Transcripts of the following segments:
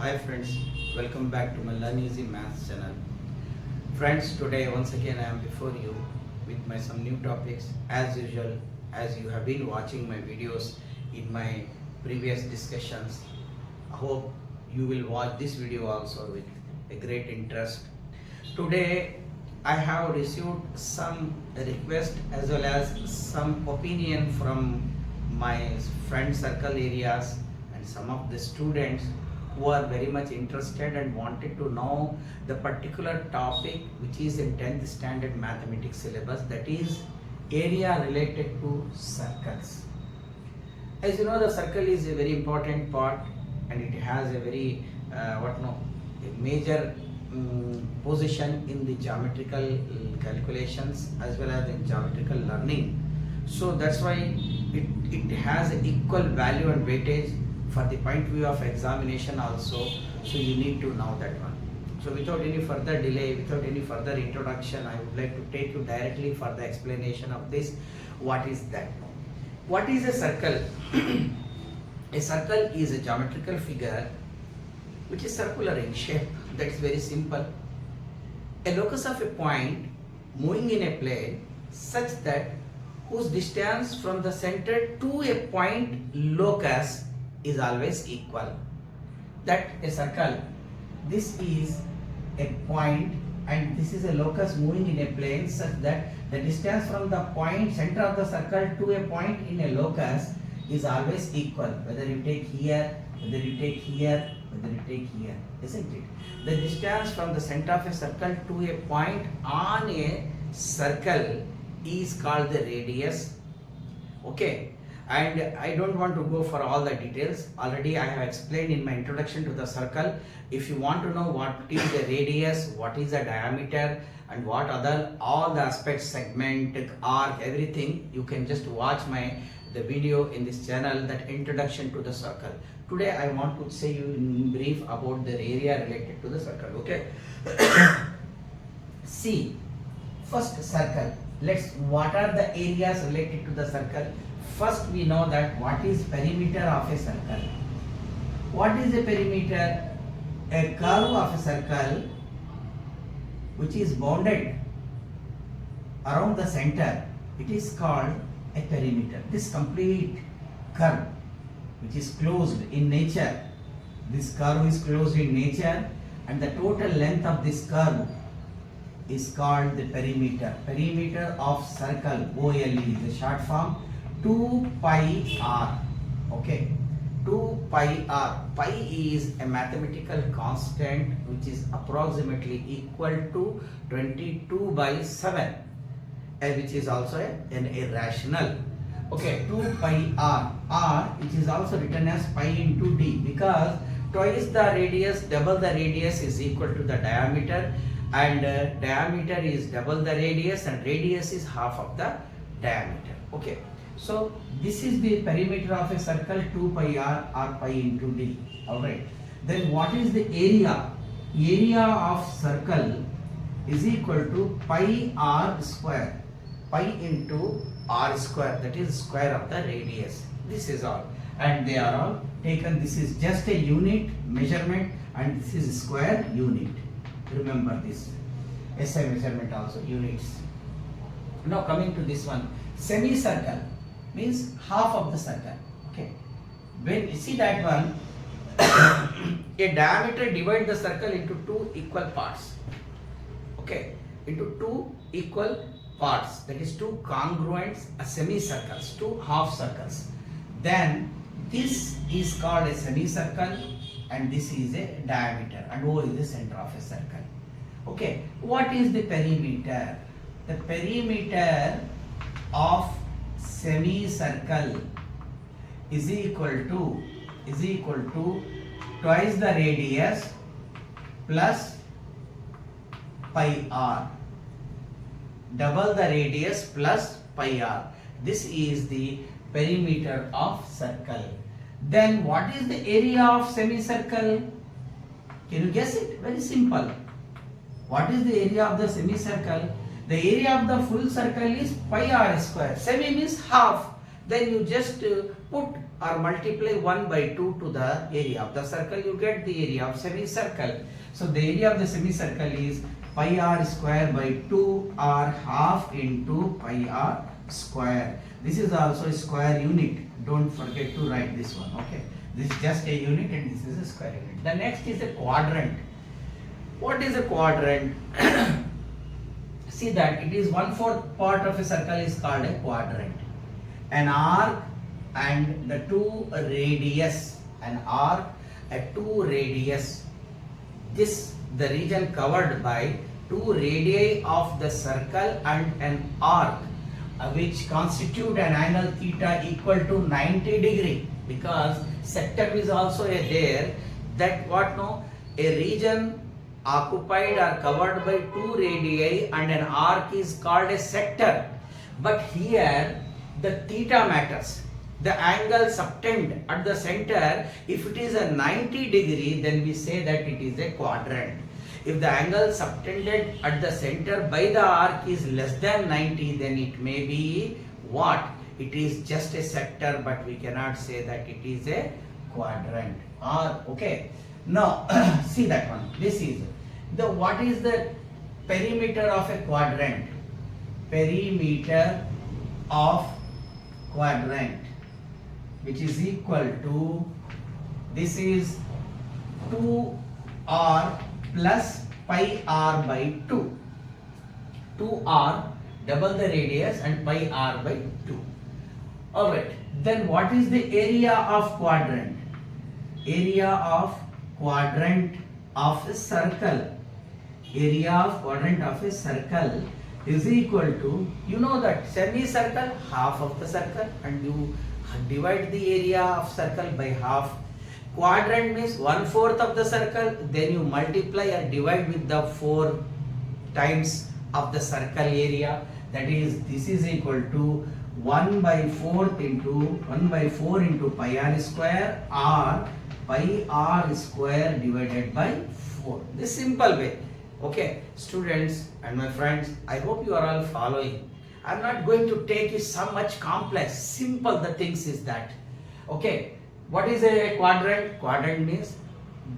Hi friends, welcome back to my Learn Easy Maths channel. Friends, today once again I am before you with my some new topics as usual. As you have been watching my videos in my previous discussions, I hope you will watch this video also with a great interest. Today I have received some request as well as some opinion from my friend circle areas and some of the students who are very much interested and wanted to know the particular topic which is in 10th standard mathematics syllabus, that is area related to circles. As you know, the circle is a very important part and it has a very a major position in the geometrical calculations as well as in geometrical learning. So that's why it has equal value and weightage for the point of view of examination also. So you need to know that one. So without any further delay, without any further introduction, I would like to take you directly for the explanation of this. What is that? What is a circle? A circle is a geometrical figure which is circular in shape. That is very simple. A locus of a point moving in a plane such that whose distance from the center to a point locus is always equal. That a circle, this is a point and this is a locus moving in a plane such that the distance from the point center of the circle to a point in a locus is always equal, whether you take here, whether you take here, whether you take here, isn't it? The distance from the center of a circle to a point on a circle is called the radius. Okay, and I don't want to go for all the details. Already I have explained in my introduction to the circle. If you want to know what is the radius, what is the diameter, and what other all the aspects, segment, arc, everything, you can just watch the video in this channel, that introduction to the circle. Today I want to say you in brief about the area related to the circle. Okay. See, first circle. What are the areas related to the circle? First we know that what is perimeter of a circle. What is a perimeter? A curve of a circle which is bounded around the center, it is called a perimeter. This complete curve which is closed in nature, this curve is closed in nature and the total length of this curve is called the perimeter. Perimeter of circle, OLE, is the short form. 2 pi r. Okay, 2 pi r. Pi is a mathematical constant which is approximately equal to 22/7, which is also an irrational. Okay, 2 pi r. R, which is also written as pi into d, because twice the radius, double the radius is equal to the diameter, and diameter is double the radius and radius is half of the diameter. Okay, so this is the perimeter of a circle, 2 pi r or pi into d. Alright, then what is the area? Area of circle is equal to pi r square, pi into r square, that is square of the radius. This is all, and they are all taken. This is just a unit measurement and this is square unit. Remember this. SI measurement also units. Now coming to this one, semicircle means half of the circle. Okay, when you see that one, a diameter divide the circle into two equal parts. Okay, into two equal parts, that is two congruent semicircles, two half circles. Then this is called a semicircle and this is a diameter and O is the center of a circle. Okay, what is the perimeter? The perimeter of semicircle is equal to twice the radius plus pi r, double the radius plus pi r. This is the perimeter of circle. Then what is the area of semicircle? Can you guess it? Very simple. What is the area of the semicircle? The area of the full circle is pi r square. Semi means half. Then you just put or multiply 1 by 2 to the area of the circle, you get the area of semicircle. So the area of the semicircle is pi r square by 2 r half into pi r square. This is also a square unit. Don't forget to write this one. Okay. This is just a unit and this is a square unit. The next is a quadrant. What is a quadrant? See that it is 1/4 part of a circle is called a quadrant. An arc and the two radius. An arc and two radius. This the region covered by two radii of the circle and an arc, which constitute an angle theta equal to 90 degree, because sector is also a there, that what no, a region occupied or covered by two radii and an arc is called a sector. But here the theta matters. The angle subtend at the center, if it is a 90 degree, then we say that it is a quadrant. If the angle subtended at the center by the arc is less than 90, then it may be what? It is just a sector, but we cannot say that it is a quadrant. Okay. Now see that one. This is the what is the perimeter of a quadrant? Perimeter of quadrant, which is equal to, this is 2r plus pi r by 2. 2r double the radius and pi r by 2. Alright, then what is the area of quadrant? Area of quadrant of a circle. Area of quadrant of a circle is equal to, you know that semicircle, half of the circle, and you divide the area of circle by half. Quadrant means 1/4 of the circle, then you multiply or divide with the 4 times of the circle area. That is, this is equal to 1 by 4 into pi r square or pi r square divided by 4. This simple way. Okay, students and my friends, I hope you are all following. I am not going to take it so much complex. Simple the things is that. Okay, what is a quadrant? Quadrant means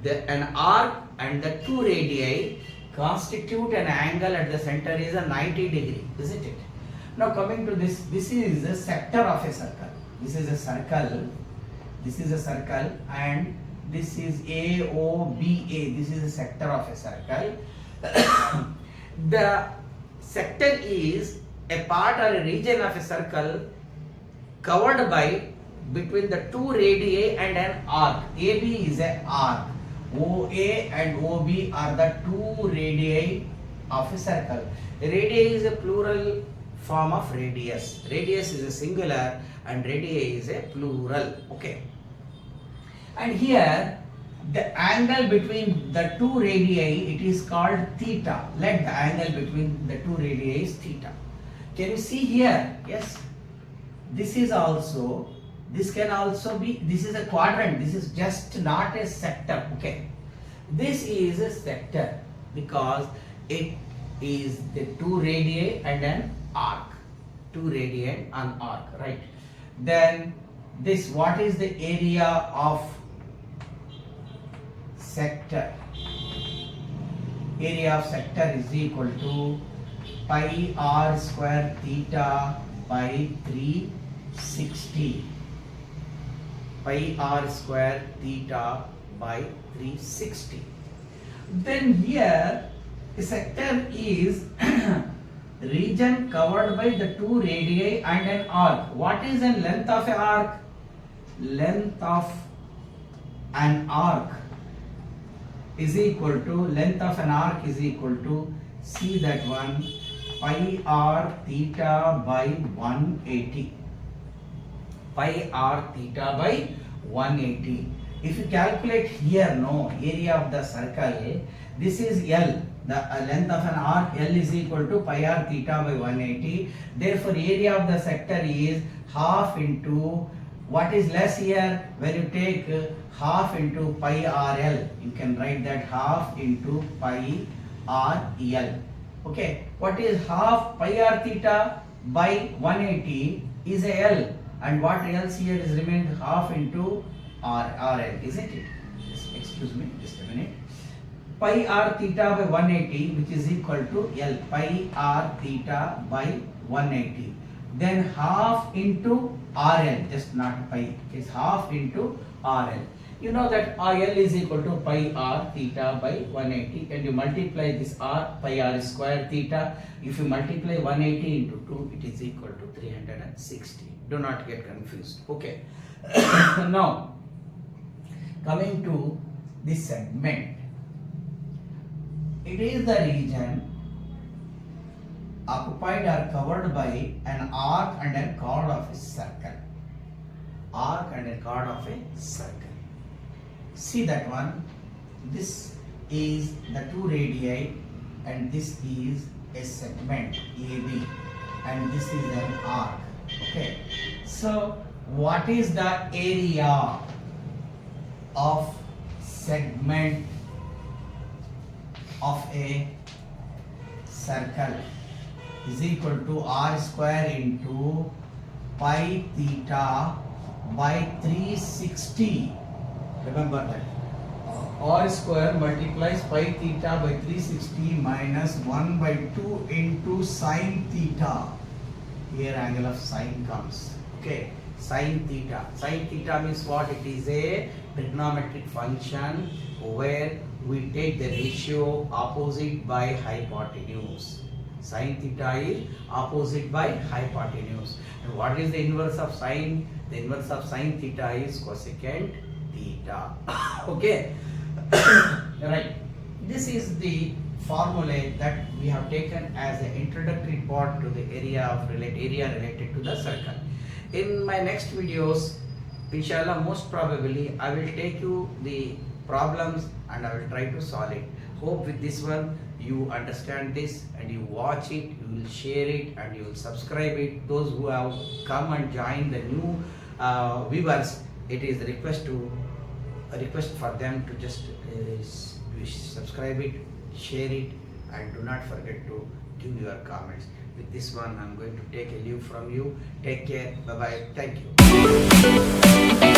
an arc and the two radii constitute an angle at the center is a 90 degree, isn't it? Now coming to this, this is a sector of a circle. This is a circle. This is a circle and this is AOBA. This is a sector of a circle. The sector is a part or a region of a circle covered by between the two radii and an arc. AB is an arc. OA and OB are the two radii of a circle. Radii is a plural form of radius. Radius is a singular and radii is a plural. Okay. And here the angle between the two radii, it is called theta. Let the angle between the two radii is theta. Can you see here? Yes. This is also, this can also be, this is a quadrant. This is just not a sector. Okay. This is a sector because it is the two radii and an arc. Two radii and an arc, right? Then this, what is the area of sector? Area of sector is equal to pi r square theta by 360. Pi r square theta by 360. Then here the sector is region covered by the two radii and an arc. What is the length of an arc? Length of an arc is equal to, length of an arc is equal to, see that one, pi r theta by 180. Pi r theta by 180. If you calculate here, no, area of the circle, this is L. The length of an arc L is equal to pi r theta by 180. Therefore, area of the sector is half into, what is less here? When you take half into pi r L, you can write that half into pi r L. Okay, what is half pi r theta by 180 is a L. and what else here is remained half into RL, isn't it? Excuse me, just a minute. Pi r theta by 180, which is equal to L, pi r theta by 180. Then half into RL, just not pi, it's half into RL. You know that RL is equal to pi r theta by 180, and you multiply this r, pi r square theta. If you multiply 180 into 2, it is equal to 360. Do not get confused. Okay. Now, coming to this segment, it is the region occupied or covered by an arc and a chord of a circle. Arc and a chord of a circle. See that one. This is the two radii, and this is a segment AB, and this is an arc. Okay. So, what is the area of segment of a circle is equal to r square into pi theta by 360. Remember that. R square multiplies pi theta by 360 minus 1 by 2 into sine theta. Here angle of sine comes. Okay. Sine theta. Sine theta means what? It is a trigonometric function where we take the ratio opposite by hypotenuse. Sine theta is opposite by hypotenuse. And what is the inverse of sine? The inverse of sine theta is cosecant theta. Okay. Right. This is the formula that we have taken as an introductory part to the area related to the circle. In my next videos, inshallah, most probably I will take you the problems and I will try to solve it. Hope with this one you understand this and you watch it, you will share it and you will subscribe it. Those who have come and joined the new viewers, it is a request for them to just subscribe it, share it, and do not forget to give your comments. With this one, I'm going to take a leave from you. Take care. Bye bye. Thank you.